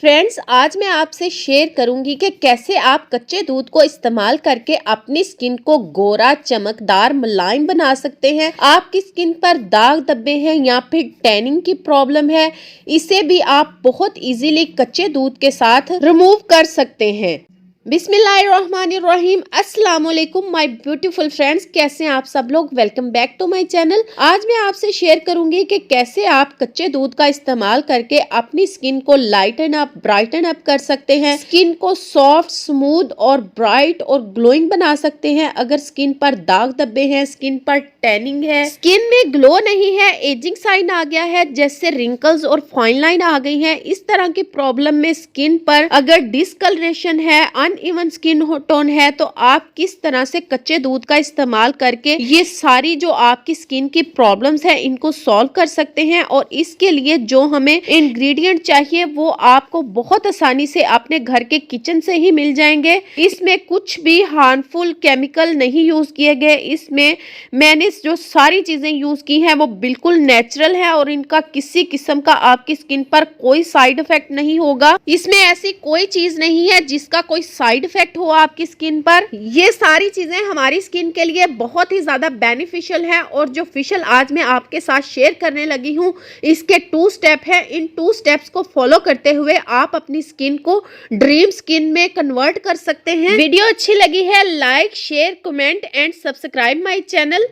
Friends, आज मैं आपसे शेयर करूंगी कि कैसे आप कच्चे दूध को इस्तेमाल करके अपनी स्किन को गोरा, चमकदार, मुलायम बना सकते हैं। आपकी स्किन पर दाग धब्बे हैं या फिर टैनिंग की प्रॉब्लम है, इसे भी आप बहुत इजीली कच्चे दूध के साथ रिमूव कर सकते हैं। बिस्मिल्लाहिर्रहमानिर्रहीम। अस्सलाम वालेकुम माय ब्यूटीफुल फ्रेंड्स, कैसे हैं आप सब लोग। Welcome back to my channel. आज मैं आपसे शेयर करूंगी कि कैसे आप कच्चे दूध का इस्तेमाल करके अपनी स्किन को लाइटन अप, ब्राइटन अप कर सकते हैं। स्किन को सॉफ्ट, स्मूथ और ब्राइट और ग्लोइंग बना सकते हैं। अगर स्किन पर दाग धब्बे हैं, स्किन पर टैनिंग है, स्किन में ग्लो नहीं है, एजिंग साइन आ गया है, जैसे रिंकल्स और फाइन लाइन आ गई है, इस तरह की प्रॉब्लम में स्किन पर अगर डिस्कलरेशन है, इवन स्किन टोन है, तो आप किस तरह से कच्चे दूध का इस्तेमाल करके ये सारी जो आपकी स्किन की प्रॉब्लम्स है इनको सॉल्व कर सकते हैं। और इसके लिए जो हमें इंग्रेडिएंट चाहिए वो आपको बहुत आसानी से अपने घर के किचन से ही मिल जाएंगे। इसमें कुछ भी हार्मफुल केमिकल नहीं यूज किए गए। इसमें मैंने जो सारी चीजें यूज की हैं वो बिल्कुल नेचुरल है और इनका किसी किस्म का आपकी स्किन पर कोई साइड इफेक्ट नहीं होगा। इसमें ऐसी कोई चीज नहीं है जिसका कोई साइड इफेक्ट हो आपकी स्किन पर। ये सारी चीजें हमारी स्किन के लिए बहुत ही ज्यादा बेनिफिशियल है। और जो फेशियल आज मैं आपके साथ शेयर करने लगी हूँ, इसके 2 स्टेप है। इन 2 स्टेप्स को फॉलो करते हुए आप अपनी स्किन को ड्रीम स्किन में कन्वर्ट कर सकते हैं। वीडियो अच्छी लगी है, like, share, comment and subscribe my channel.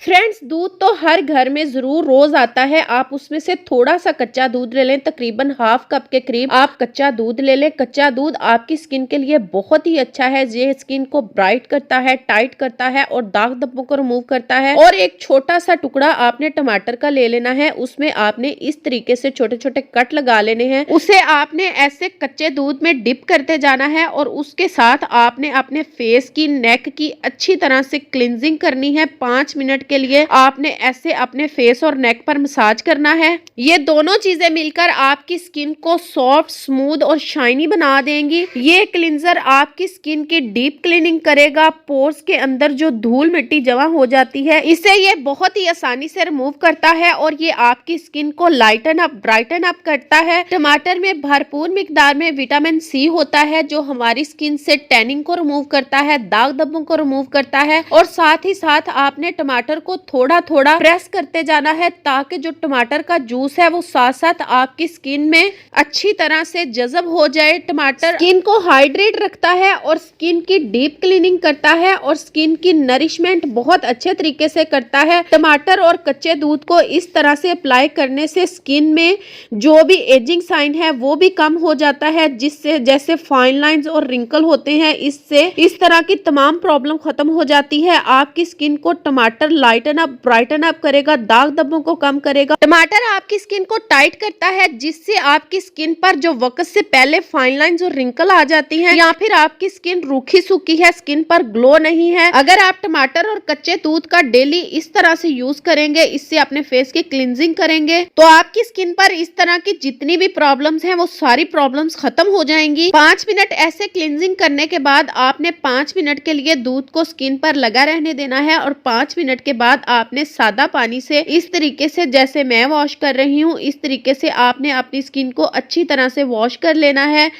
Friends, दूध तो हर घर में जरूर रोज आता है। आप उसमें से थोड़ा सा कच्चा दूध ले लें, तकरीबन ½ कप के करीब आप कच्चा दूध ले लें। कच्चा दूध आपकी स्किन के लिए बहुत ही अच्छा है। ये स्किन को ब्राइट करता है, टाइट करता है और दाग धब्बों को रिमूव करता है। और एक छोटा सा टुकड़ा आपने टमाटर का ले लेना है, उसमें आपने इस तरीके से छोटे छोटे कट लगा लेने हैं। उसे आपने ऐसे कच्चे दूध में डिप करते जाना है और उसके साथ आपने अपने फेस की, नेक की अच्छी तरह से क्लिनजिंग करनी है। 5 मिनट के लिए आपने ऐसे अपने फेस और नेक पर मसाज करना है। ये दोनों चीजें मिलकर आपकी स्किन को सॉफ्ट, स्मूथ और शाइनी बना देंगी। ये क्लींजर आपकी स्किन की डीप क्लीनिंग करेगा। पोर्स के अंदर जो धूल मिट्टी जमा हो जाती है, इसे ये बहुत ही आसानी से रिमूव करता है और ये आपकी स्किन को लाइटन अप, ब्राइटन अप करता है। टमाटर में भरपूर मिकदार में विटामिन सी होता है जो हमारी स्किन से टैनिंग को रिमूव करता है, दाग धब्बों को रिमूव करता है। और साथ ही साथ आपने टमाटर को थोड़ा थोड़ा प्रेस करते जाना है ताकि जो टमाटर का जूस है वो साथ साथ आपकी स्किन में अच्छी तरह से जज़ब हो जाए। टमाटर स्किन को हाइड्रेट रखता है और स्किन की डीप क्लीनिंग करता है और स्किन की नरिशमेंट बहुत अच्छे तरीके से करता है। टमाटर और कच्चे दूध को इस तरह से अप्लाई करने से स्किन में जो भी एजिंग साइन है वो भी कम हो जाता है, जिससे जैसे फाइन लाइंस और रिंकल होते हैं, इससे इस तरह की तमाम प्रॉब्लम खत्म हो जाती है। आपकी स्किन को टमाटर लाइटन अप, ब्राइटन अप करेगा, दाग धब्बों को कम करेगा। टमाटर आपकी स्किन को टाइट करता है, जिससे आपकी स्किन पर जो वक्त से पहले फाइन लाइंस और रिंकल आ जाती हैं या फिर आपकी स्किन रूखी सूखी है, स्किन पर ग्लो नहीं है, अगर आप टमाटर और कच्चे दूध का डेली इस तरह से यूज करेंगे, इससे अपने फेस की क्लींजिंग करेंगे, तो आपकी स्किन पर इस तरह की जितनी भी प्रॉब्लम्स हैं वो सारी प्रॉब्लम्स खत्म हो जाएंगी। 5 मिनट ऐसे क्लींजिंग करने के बाद आपने 5 मिनट के लिए दूध को स्किन पर लगा रहने देना है और 5 मिनट के बाद आपने सादा पानी से इस तरीके से, जैसे मैं वॉश कर रही हूँ, इस तरीके से आपने अपनी स्किन को अच्छी तरह से वॉश कर लेना है।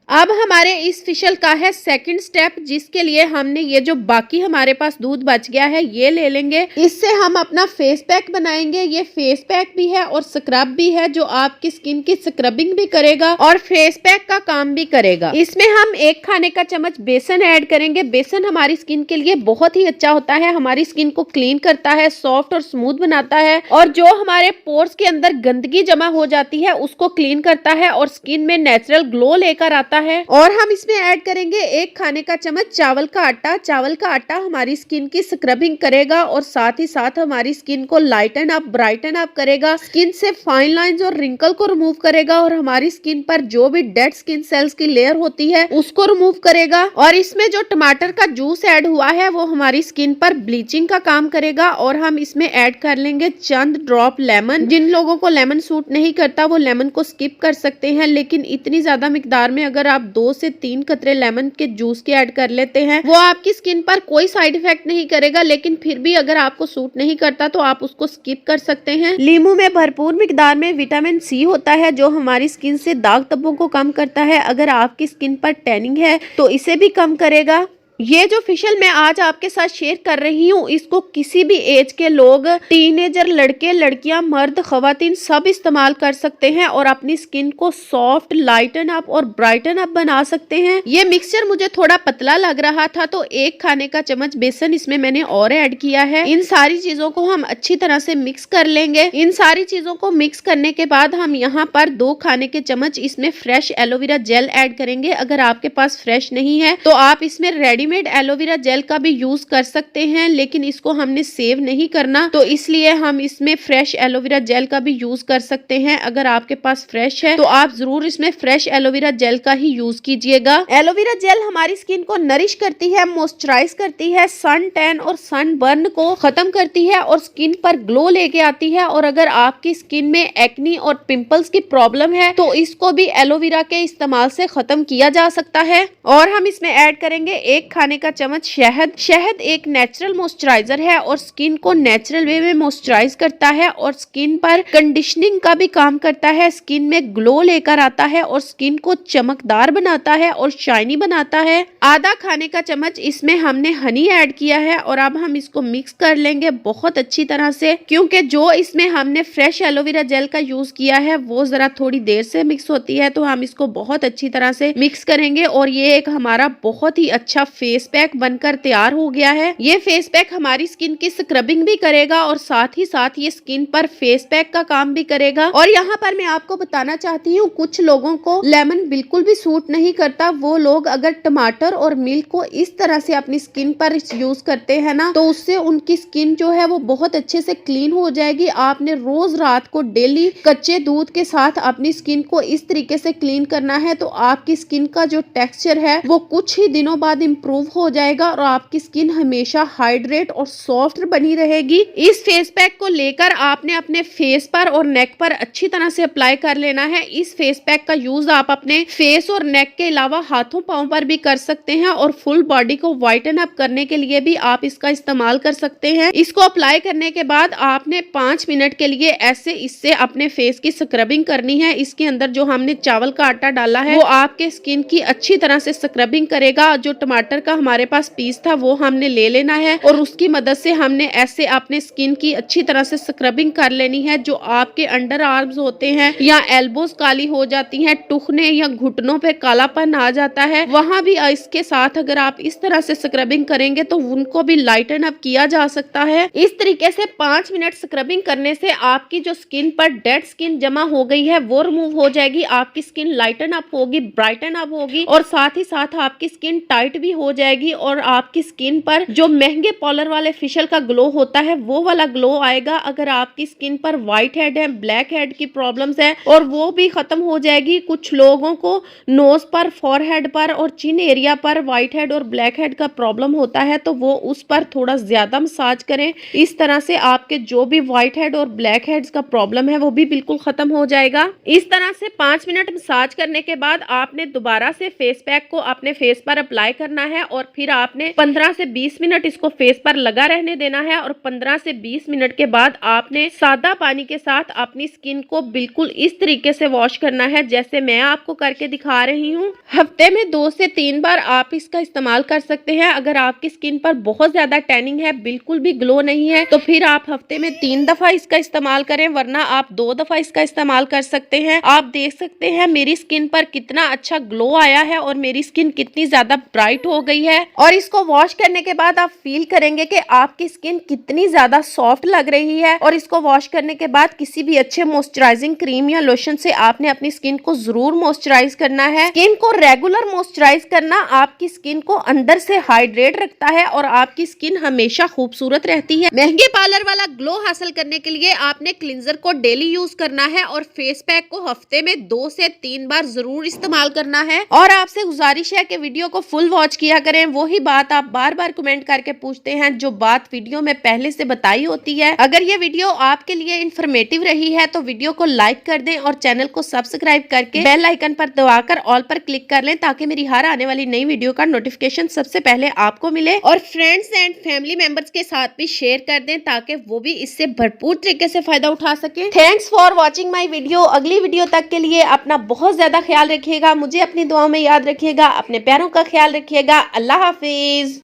अब हमारे इस फेशियल का है सेकंड स्टेप, जिसके लिए हमने ये जो बाकी हमारे पास दूध बच गया है ये ले लेंगे। इससे हम अपना फेस पैक बनाएंगे। ये फेस पैक भी है और स्क्रब भी है जो आपकी स्किन की स्क्रबिंग भी करेगा और फेस पैक का काम भी करेगा। इसमें हम 1 खाने का चम्मच बेसन ऐड करेंगे। बेसन हमारी स्किन के लिए बहुत ही अच्छा होता है, हमारी स्किन को क्लीन करता है, सॉफ्ट और स्मूथ बनाता है और जो हमारे पोर्स के अंदर गंदगी जमा हो जाती है उसको क्लीन करता है और स्किन में नेचुरल ग्लो लेकर आता है। और हम इसमें ऐड करेंगे 1 खाने का चम्मच चावल का आटा। चावल का आटा हमारी स्किन की स्क्रबिंग करेगा और साथ ही साथ हमारी स्किन को लाइटन अप, ब्राइटन अप करेगा, स्किन से फाइन लाइंस और रिंकल को रिमूव करेगा और हमारी स्किन पर जो भी डेड स्किन सेल्स की लेयर होती है उसको रिमूव करेगा। और इसमें जो टमाटर का जूस ऐड हुआ है वो हमारी स्किन पर ब्लीचिंग का काम करेगा। और हम इसमें ऐड कर लेंगे चंद ड्रॉप लेमन। जिन लोगों को लेमन सूट नहीं करता वो लेमन को स्किप कर सकते हैं, लेकिन इतनी ज्यादा मिकदार में अगर आप 2 से 3 कतरे लेमन के जूस के ऐड कर लेते हैं, वो आपकी स्किन पर कोई साइड इफेक्ट नहीं करेगा, लेकिन फिर भी अगर आपको सूट नहीं करता तो आप उसको स्किप कर सकते हैं। नींबू में भरपूर मिकदार में विटामिन सी होता है जो हमारी स्किन से दाग धब्बों को कम करता है। अगर आपकी स्किन पर टैनिंग है तो इसे भी कम करेगा। ये जो फेशियल मैं आज आपके साथ शेयर कर रही हूँ, इसको किसी भी एज के लोग, टीनेजर, लड़के, लड़कियां, मर्द, खवातीन सब इस्तेमाल कर सकते हैं और अपनी स्किन को सॉफ्ट, लाइटन अप और ब्राइटन अप बना सकते हैं। ये मिक्सचर मुझे थोड़ा पतला लग रहा था तो 1 खाने का चम्मच बेसन इसमें मैंने और ऐड किया है। इन सारी चीजों को हम अच्छी तरह से मिक्स कर लेंगे। इन सारी चीजों को मिक्स करने के बाद हम यहाँ पर 2 खाने के चम्मच इसमें फ्रेश एलोवेरा जेल ऐड करेंगे। अगर आपके पास फ्रेश नहीं है तो आप इसमें रेडीमेड एलोवेरा जेल का भी यूज कर सकते हैं, लेकिन इसको हमने सेव नहीं करना तो इसलिए हम इसमें फ्रेश एलोवेरा जेल का भी यूज कर सकते हैं। अगर आपके पास फ्रेश है तो आप जरूर इसमें फ्रेश एलोवेरा जेल का ही यूज कीजिएगा। एलोवेरा जेल हमारी स्किन को नरिश करती है, मॉइस्चराइज करती है, सन टैन और सन बर्न को खत्म करती है और स्किन पर ग्लो लेके आती है। और अगर आपकी स्किन में एक्नी और पिंपल्स की प्रॉब्लम है तो इसको भी एलोवेरा के इस्तेमाल से खत्म किया जा सकता है। और हम इसमें ऐड करेंगे 1 खाने का चम्मच शहद। शहद एक नेचुरल मॉइस्चराइजर है और स्किन को नेचुरल वे में मॉइस्चराइज करता है और स्किन पर कंडीशनिंग का भी काम करता है, स्किन में ग्लो लेकर आता है और स्किन को चमकदार बनाता है और शाइनी बनाता है। आधा खाने का चम्मच इसमें हमने हनी ऐड किया है और अब हम इसको मिक्स कर लेंगे बहुत अच्छी तरह से, क्योंकि जो इसमें हमने फ्रेश एलोवेरा जेल का यूज किया है वो जरा थोड़ी देर से मिक्स होती है, तो हम इसको बहुत अच्छी तरह से मिक्स करेंगे। और ये एक हमारा बहुत ही अच्छा फेस पैक बनकर तैयार हो गया है। ये फेस पैक हमारी स्किन की स्क्रबिंग भी करेगा और साथ ही साथ ये स्किन पर फेस पैक का काम भी करेगा। और यहाँ पर मैं आपको बताना चाहती हूँ, कुछ लोगों को लेमन बिल्कुल भी सूट नहीं करता। वो लोग अगर टमाटर और मिल्क को इस तरह से अपनी स्किन पर यूज करते हैं ना, तो उससे उनकी स्किन जो है वो बहुत अच्छे से क्लीन हो जाएगी। आपने रोज रात को डेली कच्चे दूध के साथ अपनी स्किन को इस तरीके से क्लीन करना है तो आपकी स्किन का जो टेक्सचर है वो कुछ ही दिनों बाद इम्प्रूव हो जाएगा और आपकी स्किन हमेशा हाइड्रेट और सॉफ्ट बनी रहेगी। इस फेस पैक को लेकर आपने अपने फेस पर और नेक पर अच्छी तरह से अप्लाई कर लेना है। इस फेस पैक का यूज आप अपने फेस और नेक के अलावा हाथों पांव पर भी कर सकते हैं और फुल बॉडी को व्हाइटन अप करने के लिए भी आप इसका इस्तेमाल कर सकते हैं। इसको अप्लाई करने के बाद आपने 5 मिनट के लिए ऐसे इससे अपने फेस की स्क्रबिंग करनी है। इसके अंदर जो हमने चावल का आटा डाला है वो आपके स्किन की अच्छी तरह से स्क्रबिंग करेगा। जो टमाटर का हमारे पास पीस था वो हमने ले लेना है और उसकी मदद से हमने ऐसे अपने स्किन की अच्छी तरह से स्क्रबिंग कर लेनी है। जो आपके अंडर आर्म्स होते हैं या एल्बोज काली हो जाती हैं, टुखने या घुटनों पे कालापन आ जाता है, वहां भी इसके साथ अगर आप इस तरह से स्क्रबिंग करेंगे तो उनको भी लाइटन अप किया जा सकता है। इस तरीके से 5 मिनट स्क्रबिंग करने से आपकी जो स्किन पर डेड स्किन जमा हो गई है वो रिमूव हो जाएगी। आपकी स्किन लाइटन अप होगी, ब्राइटन अप होगी और साथ ही साथ आपकी स्किन टाइट भी हो जाएगी और आपकी स्किन पर जो महंगे पार्लर वाले फेशियल का ग्लो होता है वो वाला ग्लो आएगा। अगर आपकी स्किन पर व्हाइट हेड है, ब्लैक हेड की प्रॉब्लम्स है और वो भी खत्म हो जाएगी। कुछ लोगों को नोज पर, फॉरहेड पर और चिन एरिया पर व्हाइट हेड और ब्लैक हेड का प्रॉब्लम होता है तो वो उस पर थोड़ा ज्यादा मसाज करें। इस तरह से आपके जो भी व्हाइट हेड और ब्लैक हेड्स का प्रॉब्लम है वो भी बिल्कुल खत्म हो जाएगा। इस तरह से 5 मिनट मसाज करने के बाद आपने दोबारा से फेस पैक को अपने फेस पर अप्लाई करना है और फिर आपने 15 से 20 मिनट इसको फेस पर लगा रहने देना है और 15 से 20 मिनट के बाद आपने सादा पानी के साथ अपनी स्किन को बिल्कुल इस तरीके से वॉश करना है जैसे मैं आपको करके दिखा रही हूँ। हफ्ते में 2 से 3 बार आप इसका इस्तेमाल कर सकते हैं। अगर आपकी स्किन पर बहुत ज्यादा टैनिंग है, बिल्कुल भी ग्लो नहीं है, तो फिर आप हफ्ते में 3 दफा इसका इस्तेमाल करें, वरना आप 2 दफा इसका इस्तेमाल कर सकते हैं। आप देख सकते हैं मेरी स्किन पर कितना अच्छा ग्लो आया है और मेरी स्किन कितनी ज्यादा ब्राइट हो गई है। और इसको वॉश करने के बाद आप फील करेंगे कि आपकी स्किन कितनी ज्यादा सॉफ्ट लग रही है। और इसको वॉश करने के बाद किसी भी अच्छे मॉइस्चराइजिंग क्रीम या लोशन से आपने अपनी स्किन को जरूर मॉइस्चराइज करना है। स्किन को रेगुलर मॉइस्चराइज करना आपकी स्किन को अंदर से हाइड्रेट रखता है और आपकी स्किन हमेशा खूबसूरत रहती है। महंगे पार्लर वाला ग्लो हासिल करने के लिए आपने क्लिंजर को डेली यूज करना है और फेस पैक को हफ्ते में 2 से 3 बार जरूर इस्तेमाल करना है। और आपसे गुजारिश है कि वीडियो को फुल वॉच किया करें, वही बात आप बार बार कमेंट करके पूछते हैं जो बात वीडियो में पहले से बताई होती है। अगर ये वीडियो आपके लिए इंफॉर्मेटिव रही है तो वीडियो को लाइक कर दें और चैनल को सब्सक्राइब करके बेल आइकन पर दबाकर ऑल पर क्लिक कर लें ताकि मेरी हर आने वाली नई वीडियो का नोटिफिकेशन सबसे पहले आपको मिले। और फ्रेंड्स एंड फैमिली मेंबर्स के साथ भी शेयर कर दें ताकि वो भी इससे भरपूर तरीके से फायदा उठा सके। Thanks for watching my video. अगली वीडियो तक के लिए अपना बहुत ज्यादा ख्याल रखिएगा, मुझे अपनी दुआओं में याद रखिएगा, अपने प्यारों का ख्याल रखिएगा। अल्लाह हाफिज।